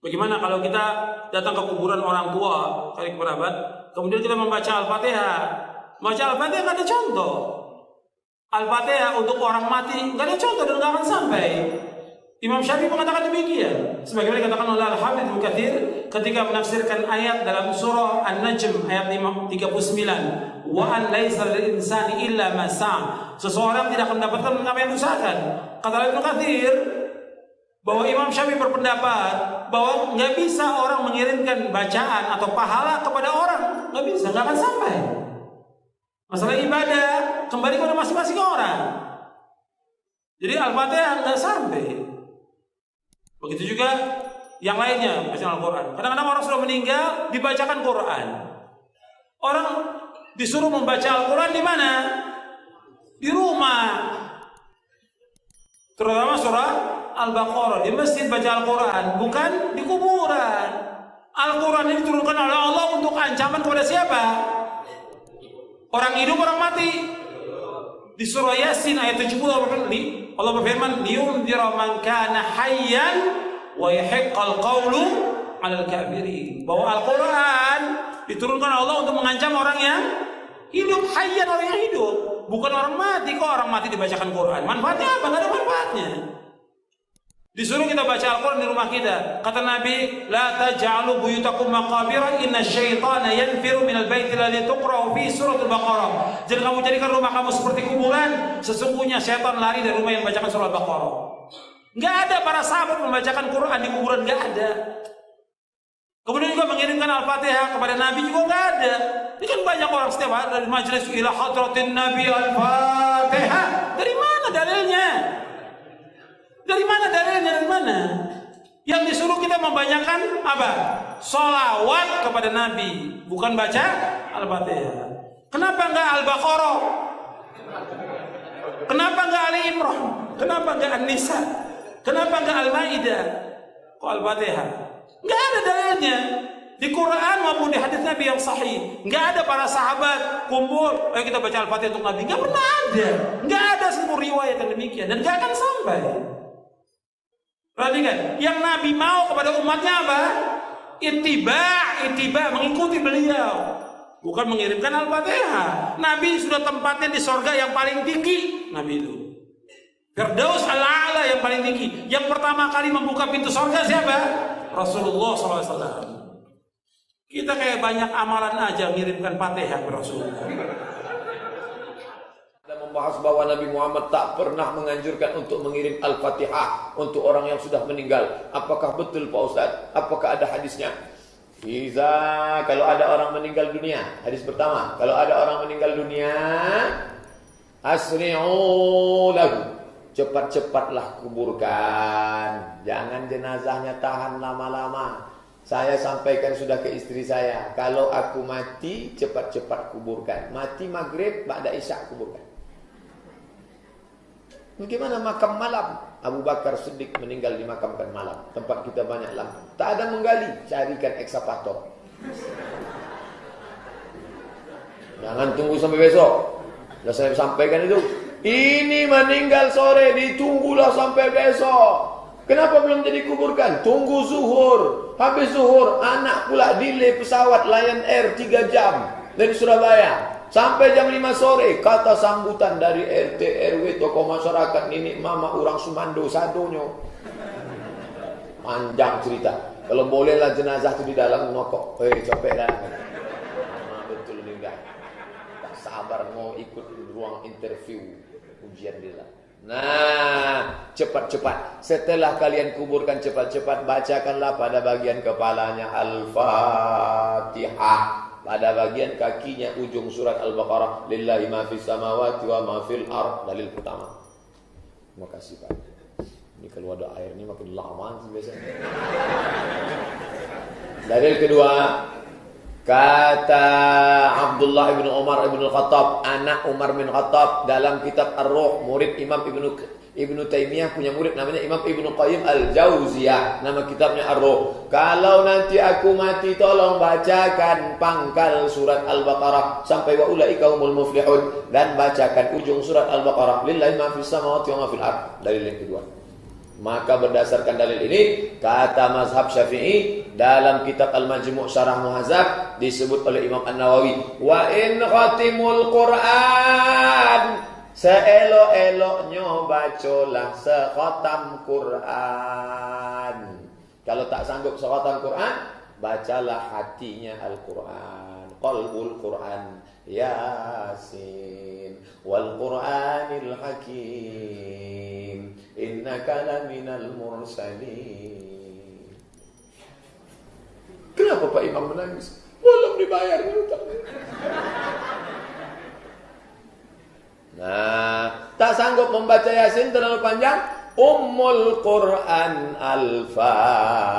Bagaimana kalau kita datang ke kuburan orang tua, kali kerabat, kemudian kita membaca Al-Fatihah. Baca Al-Fatihah nggak ada contoh. Al-Fatihah untuk orang mati nggak ada contoh dan nggak akan sampai. Imam Syafi'i mengatakan demikian. Sebagaimana dikatakan oleh Al-Hafidz Ibnu Katsir ketika menafsirkan ayat dalam surah An-Najm ayat 39, wa an laisa lil insani illa ma sa'a. Seseorang tidak akan mendapatkan apa yang diusahakan. Kata Ibnu Katsir bahwa Imam Syafi'i berpendapat bahwa nggak bisa orang mengirimkan bacaan atau pahala kepada orang, nggak bisa, nggak akan sampai. Masalah ibadah kembali kepada masing-masing orang. Jadi Al-Fatihah nggak sampai. Begitu juga yang lainnya, bacaan Al-Quran. Kadang-kadang orang sudah meninggal dibacakan Quran. Orang disuruh membaca Al-Quran di mana? Di rumah. Terutama surah Al-Baqarah, di masjid baca Al-Quran, bukan di kuburan. Al-Quran ini diturunkan oleh Allah untuk ancaman kepada siapa? Orang hidup, orang mati. Di surah Yasin ayat 70 Allah berfirman, liyunzira man kana hayyan wa yahiqqal qawlu 'alal kafirin. Bahwa Al-Quran diturunkan Allah untuk mengancam orang yang hidup, hayyan, orang yang hidup, bukan orang mati. Kok orang mati dibacakan Quran? Manfaatnya apa? Enggak ada manfaatnya. Disuruh kita baca Al-Quran di rumah kita. Kata Nabi, la taj'alu buyutakum maqabira inna syaitana yanfiru minal baiti alladhi tuqra'u fi suratul Baqarah. Jangan kamu jadikan rumah kamu seperti kuburan. Sesungguhnya syaitan lari dari rumah yang membacakan surah Al-Baqarah. Enggak ada para sahabat membacakan Quran di kuburan, enggak ada. Kemudian juga mengirimkan Al-Fatihah kepada Nabi juga enggak ada. Ini kan banyak orang setiap hari dari majelis ila hadratin Nabi Al-Fatihah. Dari mana dalilnya? Dari mana dalilnya? Dari mana? Yang disuruh kita membanyakan apa? Sholawat kepada Nabi, bukan baca Al-Fatihah. Kenapa enggak Al-Baqarah? Kenapa enggak Ali Imran? Kenapa enggak An-Nisa? Kenapa enggak Al-Maidah? Kok Al-Fatihah? Enggak ada dalilnya. Di Quran maupun di hadis Nabi yang sahih, enggak ada para sahabat kumpul, ayo kita baca Al-Fatihah untuk Nabi. Enggak pernah ada. Enggak ada seluruh riwayat yang demikian dan enggak akan sampai. Perhatikan, yang Nabi mau kepada umatnya apa? Ittiba, mengikuti beliau, bukan mengirimkan Al-Fatihah. Nabi sudah tempatnya di sorga yang paling tinggi. Nabi itu Firdaus al-A'la yang paling tinggi. Yang pertama kali membuka pintu sorga siapa? Rasulullah SAW. Kita kayak banyak amalan aja mengirimkan Fatihah ke Rasulullah. Membahas bahwa Nabi Muhammad tak pernah menganjurkan untuk mengirim Al-Fatihah untuk orang yang sudah meninggal. Apakah betul Pak Ustaz? Apakah ada hadisnya? Kalau ada orang meninggal dunia, hadis pertama, kalau ada orang meninggal dunia, asri'u lahu, cepat-cepatlah kuburkan. Jangan jenazahnya tahan lama-lama. Saya sampaikan sudah ke istri saya, kalau aku mati cepat-cepat kuburkan. Mati maghrib, ba'da isya kuburkan. Bagaimana makam malam? Abu Bakar Siddiq meninggal dimakamkan malam. Tempat kita banyak lampu. Tak ada menggali, carikan ekskavator. Jangan tunggu sampai besok. Sudah saya sampaikan itu. Ini meninggal sore, ditunggulah sampai besok. Kenapa belum jadi kuburkan? Tunggu zuhur. Habis zuhur, anak pula delay pesawat Lion Air 3 jam dari Surabaya. Sampai jam 5 sore, kata sambutan dari RT, RW, tokoh masyarakat, nenek mama, orang Sumando, sadonyo. Panjang cerita. Kalau bolehlah jenazah itu di dalam ngokok. Capek dah. Betul enggak. Tak sabar mau ikut ruang interview ujian dia. Nah, cepat-cepat. Setelah kalian kuburkan cepat-cepat, bacakanlah pada bagian kepalanya Al-Fatihah. Pada bagian kakinya ujung surat Al-Baqarah, lillahi ma fis samawati wa ma fil ard. Dalil pertama. Terima kasih Pak. Ini kalau ada air ini makin lama sih biasanya. Dalil kedua, kata Abdullah bin Umar bin Khattab, anak Umar bin Khattab, dalam kitab Ar-Ruh, murid Imam Ibnu Taimiyah punya murid namanya Imam Ibnu Qayyim Al-Jauziyah, nama kitabnya Ar-Ruh. Kalau nanti aku mati tolong bacakan pangkal surat Al-Baqarah sampai wa ulaika humul muflihun, dan bacakan ujung surat Al-Baqarah lillahi ma fis samawati wa ma fil ard. Dalil yang kedua. Maka berdasarkan dalil ini, kata mazhab Syafi'i dalam kitab Al-Majmu' Syarah Muhadzab disebut oleh Imam An-Nawawi, wa in khatimul Qur'an, seelok-eloknya bacalah sekhatam Quran. Kalau tak sanggup sekhatam Quran, bacalah hatinya Al-Quran, qalbul Quran, Yasin wal Qur'anil Hakim, innaka laminal mursalin. Kenapa Pak Imam menangis? Belum dibayar hutangnya. Nah, tak sanggup membaca Yasin terlalu panjang, Ummul Quran Al-Fatihah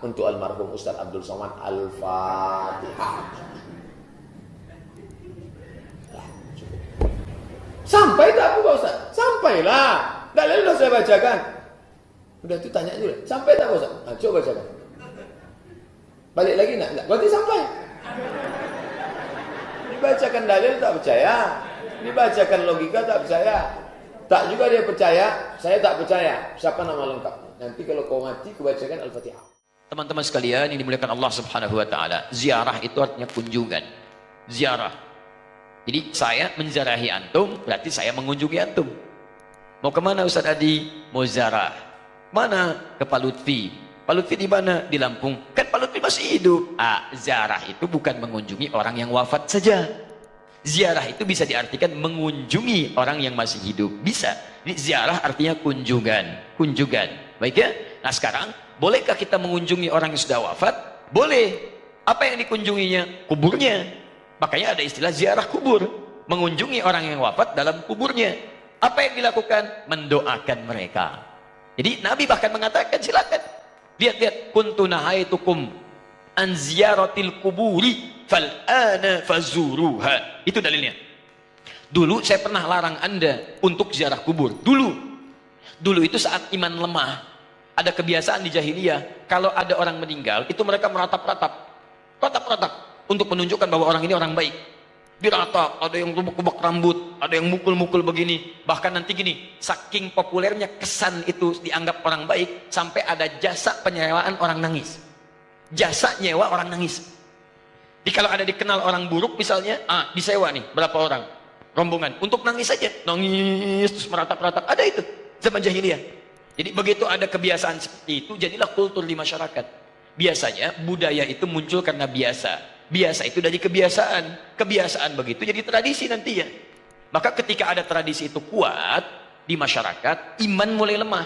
untuk almarhum Ustaz Abdul Somad. Al-Fatihah. Sampai tak Pak Ustaz? Sampailah. Dalil sudah saya bacakan. Udah itu tanya dulu. Sampai tak Pak Ustaz? Nah, coba bacakan. Balik lagi nak? Berarti sampai. Dibacakan dalil tak percaya. Dibacakan logika tak percaya. Tak juga dia percaya, saya tak percaya. Siapa nama lengkap? Nanti kalau kau mati, kau bacakan Al-Fatihah. Teman-teman sekalian yang dimuliakan Allah Subhanahu wa taala, ziarah itu artinya kunjungan. Ziarah. Jadi saya menziarahi antum, berarti saya mengunjungi antum. Mau kemana Ustaz Adi? Mau ziarah. Mana? Ke Pak Lutfi. Pak Lutfi di mana? Di Lampung. Kan Pak Lutfi masih hidup. Ziarah itu bukan mengunjungi orang yang wafat saja. Ziarah itu bisa diartikan mengunjungi orang yang masih hidup. Bisa. Jadi ziarah artinya kunjungan. Kunjungan. Baik ya? Nah sekarang, bolehkah kita mengunjungi orang yang sudah wafat? Boleh. Apa yang dikunjunginya? Kuburnya. Makanya ada istilah ziarah kubur. Mengunjungi orang yang wafat dalam kuburnya. Apa yang dilakukan? Mendoakan mereka. Jadi Nabi bahkan mengatakan, silakan. Lihat-lihat. Kuntu nahaitukum an ziyaratil kuburi fal'ana fazuruha. Itu dalilnya. Dulu saya pernah larang Anda untuk ziarah kubur. Dulu itu saat iman lemah. Ada kebiasaan di jahiliyah, kalau ada orang meninggal, itu mereka meratap-ratap untuk menunjukkan bahwa orang ini orang baik. Diratap, ada yang rubuk-rubuk rambut, ada yang mukul-mukul begini. Bahkan nanti gini, saking populernya kesan itu dianggap orang baik, sampai ada jasa penyewaan orang nangis. Jasa nyewa orang nangis. Jadi kalau ada dikenal orang buruk misalnya, disewa nih berapa orang rombongan untuk nangis saja, nangis terus meratap-ratap. Ada itu zaman jahiliyah. Jadi begitu ada kebiasaan seperti itu, jadilah kultur di masyarakat. Biasanya budaya itu muncul karena biasa. Biasa itu dari kebiasaan. Kebiasaan begitu jadi tradisi nantinya. Maka ketika ada tradisi itu kuat di masyarakat, iman mulai lemah.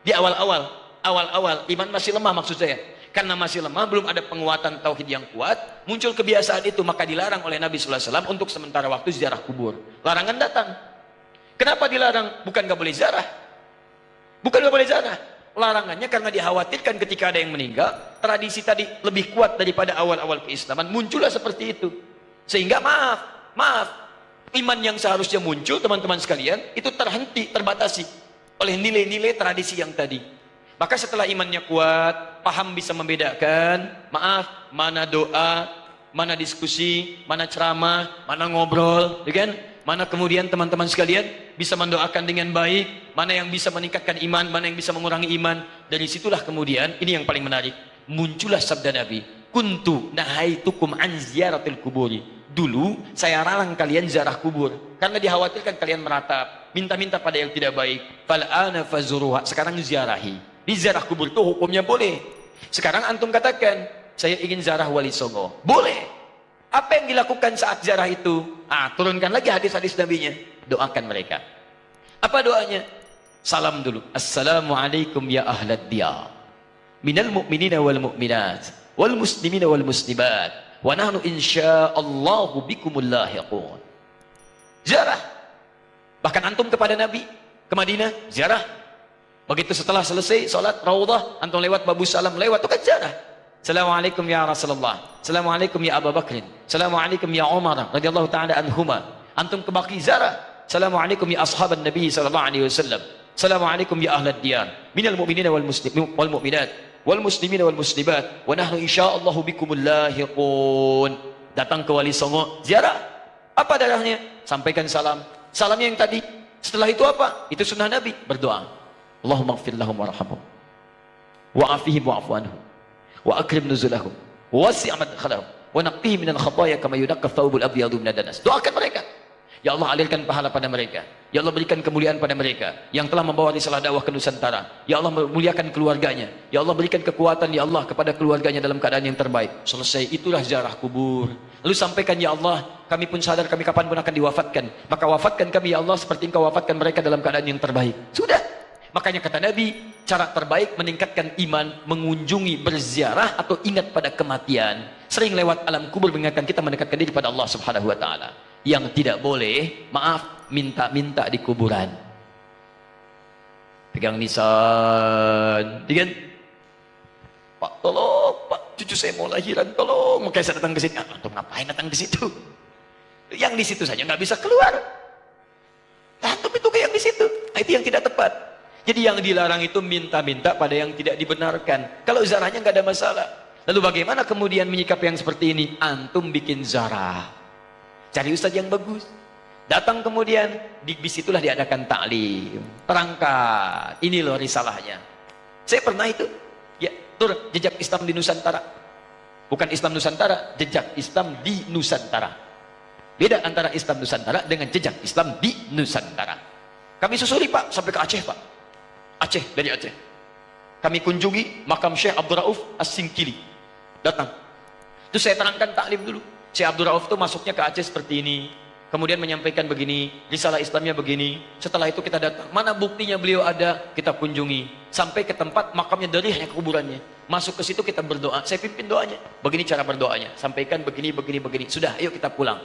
Di awal-awal iman masih lemah maksud saya. Karena masih lemah, belum ada penguatan tauhid yang kuat, muncul kebiasaan itu, maka dilarang oleh Nabi sallallahu alaihi wasallam untuk sementara waktu ziarah kubur. Larangan datang. Kenapa dilarang? Bukan gak boleh ziarah. Bukan gak boleh ziarah. Larangannya karena dikhawatirkan ketika ada yang meninggal, tradisi tadi lebih kuat daripada awal-awal keislaman, muncullah seperti itu. Sehingga maaf, iman yang seharusnya muncul teman-teman sekalian, itu terhenti, terbatasi oleh nilai-nilai tradisi yang tadi. Maka setelah imannya kuat, paham bisa membedakan, mana doa, mana diskusi, mana ceramah, mana ngobrol, ya kan? Mana kemudian teman-teman sekalian bisa mendoakan dengan baik, mana yang bisa meningkatkan iman, mana yang bisa mengurangi iman. Dari situlah kemudian, ini yang paling menarik, muncullah sabda Nabi, kuntu nahaitukum an ziyaratil kuburi. Dulu saya larang kalian ziarah kubur karena dikhawatirkan kalian meratap, minta-minta pada yang tidak baik. Fal'ana fazuruha. Sekarang ziarahi. Di ziarah kubur itu hukumnya boleh. Sekarang antum katakan, saya ingin ziarah Wali Songo. Boleh. Apa yang dilakukan saat ziarah itu? Turunkan lagi hadis-hadis nabinya. Doakan mereka. Apa doanya? Salam dulu. Assalamualaikum ya ahlad diyar. Minal mu'minina wal mu'minat. Wal muslimina wal muslimat. Wa nahnu insya'allahu bikumul lahiqun. Ziarah. Bahkan antum kepada Nabi. Ke Madinah, ziarah. Begitu setelah selesai sholat Raudhah, antum lewat Babu Salam, lewat itu kan ziarah. Assalamualaikum ya Rasulullah. Assalamualaikum ya Abu Bakrin. Assalamualaikum ya Umar radhiyallahu taala anhuma. Antum ke Baqi ziarah. Assalamualaikum ya ashaban Nabi sallallahu alaihi wasallam. Assalamualaikum ya ahlad diyar. Minal mu'minina wal muslimin wal mu'minat wal muslimina wal muslimat wa nahnu insyaallahu bikumul lahiqun. Datang ke Wali Songo, ziarah. Apa darahnya? Sampaikan salam. Salamnya yang tadi. Setelah itu apa? Itu sunnah Nabi, berdoa. Allahumma ighfir lahum warhamhum wa'afihim wa'fu anhum wa akrim nuzulahum wasi' madkhalahum wa naqqihim minal khataaya kama yunaqqa thawbul abyadu minad danas. Doakan mereka. Ya Allah, alirkan pahala pada mereka. Ya Allah, berikan kemuliaan pada mereka yang telah membawa risalah dakwah ke Nusantara. Ya Allah, muliakan keluarganya. Ya Allah, berikan kekuatan ya Allah kepada keluarganya dalam keadaan yang terbaik. Selesai, itulah ziarah kubur. Lalu sampaikan, ya Allah, kami pun sadar kami kapan pun akan diwafatkan. Maka wafatkan kami ya Allah seperti Engkau wafatkan mereka dalam keadaan yang terbaik. Sudah. Makanya kata Nabi, cara terbaik meningkatkan iman, mengunjungi, berziarah atau ingat pada kematian. Sering lewat alam kubur mengingatkan kita mendekatkan diri pada Allah Subhanahu wa taala. Yang tidak boleh, maaf, minta-minta di kuburan. Pegang nisan, kan? Pak, tolong, Pak, cucu saya mau lahiran, tolong. Makanya saya datang ke sini. Antum ngapain datang ke situ? Yang di situ saja nggak bisa keluar. Antum itu kayak yang di situ. Nah, itu yang tidak tepat. Jadi yang dilarang itu minta-minta pada yang tidak dibenarkan. Kalau zarahnya nggak ada masalah. Lalu bagaimana kemudian menyikapi yang seperti ini? Antum bikin zarah. Cari ustaz yang bagus. Datang kemudian, di situlah diadakan taklim. Terangkan, ini loh risalahnya. Saya pernah itu, ya, tur jejak Islam di Nusantara. Bukan Islam Nusantara, jejak Islam di Nusantara. Beda antara Islam Nusantara dengan jejak Islam di Nusantara. Kami susuri Pak, sampai ke Aceh Pak. Aceh, dari Aceh. Kami kunjungi makam Syekh Abdul Rauf As-Singkili. Datang. Terus saya terangkan taklim dulu. Syekh Abdul Rauf itu masuknya ke Aceh seperti ini. Kemudian menyampaikan begini, risalah Islamnya begini. Setelah itu kita datang. Mana buktinya beliau ada? Kita kunjungi. Sampai ke tempat makamnya, darihnya, kuburannya. Masuk ke situ kita berdoa. Saya pimpin doanya. Begini cara berdoanya. Sampaikan begini, begini, begini. Sudah, ayo kita pulang.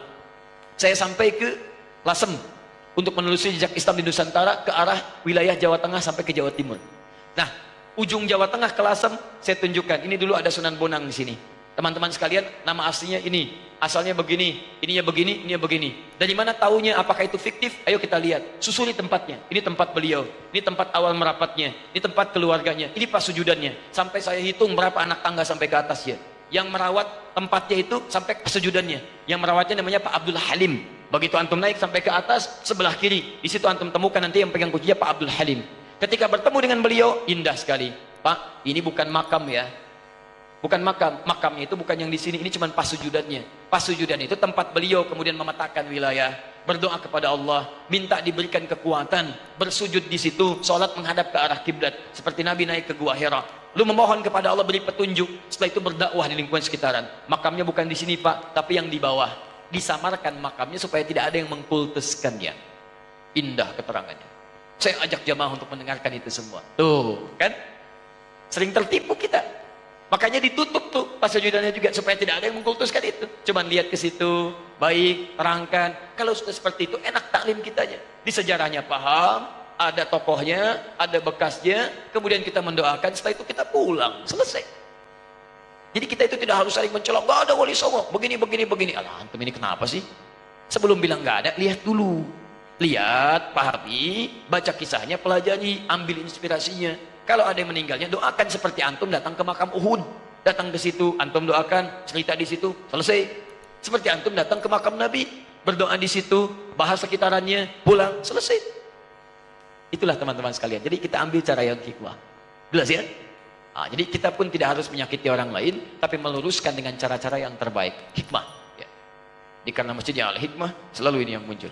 Saya sampai ke Lasem. Untuk menelusuri jejak Islam di Nusantara ke arah wilayah Jawa Tengah sampai ke Jawa Timur. Nah, ujung Jawa Tengah ke Lasem, saya tunjukkan. Ini dulu ada Sunan Bonang di sini. Teman-teman sekalian, nama aslinya ini, asalnya begini, ininya begini. Dari mana taunya? Apakah itu fiktif? Ayo kita lihat. Susuri tempatnya. Ini tempat beliau. Ini tempat awal merapatnya. Ini tempat keluarganya. Ini pas sujudannya. Sampai saya hitung berapa anak tangga sampai ke atasnya. Yang merawat tempatnya itu sampai ke sujudannya. Yang merawatnya namanya Pak Abdul Halim. Begitu antum naik sampai ke atas, sebelah kiri. Di situ antum temukan nanti yang pegang kuncinya Pak Abdul Halim. Ketika bertemu dengan beliau, indah sekali. Pak, ini bukan makam ya. Bukan makam, makamnya itu bukan yang di sini, ini cuma pas sujudannya. Pas sujudan itu tempat beliau kemudian memetakan wilayah, berdoa kepada Allah, minta diberikan kekuatan, bersujud di situ, sholat menghadap ke arah kiblat, seperti Nabi naik ke Gua Hira. Lu memohon kepada Allah beri petunjuk, setelah itu berdakwah di lingkungan sekitaran. Makamnya bukan di sini Pak, tapi yang di bawah. Disamarkan makamnya supaya tidak ada yang mengkultuskannya. Indah keterangannya. Saya ajak jamaah untuk mendengarkan itu semua. Tuh, kan? Sering tertipu kita. Makanya ditutup tuh pas sujudannya juga supaya tidak ada yang mengkultuskan itu. Cuman lihat ke situ, baik, terangkan. Kalau sudah seperti itu enak taklim kitanya. Di sejarahnya paham, ada tokohnya, ada bekasnya, kemudian kita mendoakan, setelah itu kita pulang, selesai. Jadi kita itu tidak harus saling mencolok, gak ada wali songo, begini. Alah, antum ini kenapa sih? Sebelum bilang gak ada, lihat dulu. Lihat, pahami, baca kisahnya, pelajari, ambil inspirasinya. Kalau ada yang meninggalnya, doakan seperti antum datang ke makam Uhud. Datang ke situ, antum doakan, cerita di situ, selesai. Seperti antum datang ke makam Nabi, berdoa di situ, bahas sekitarannya, pulang, selesai. Itulah teman-teman sekalian. Jadi kita ambil cara yang hikmah. Jelas ya? Nah, jadi kita pun tidak harus menyakiti orang lain, tapi meluruskan dengan cara-cara yang terbaik. Hikmah. Ya. Karena masjidnya al-hikmah, selalu ini yang muncul.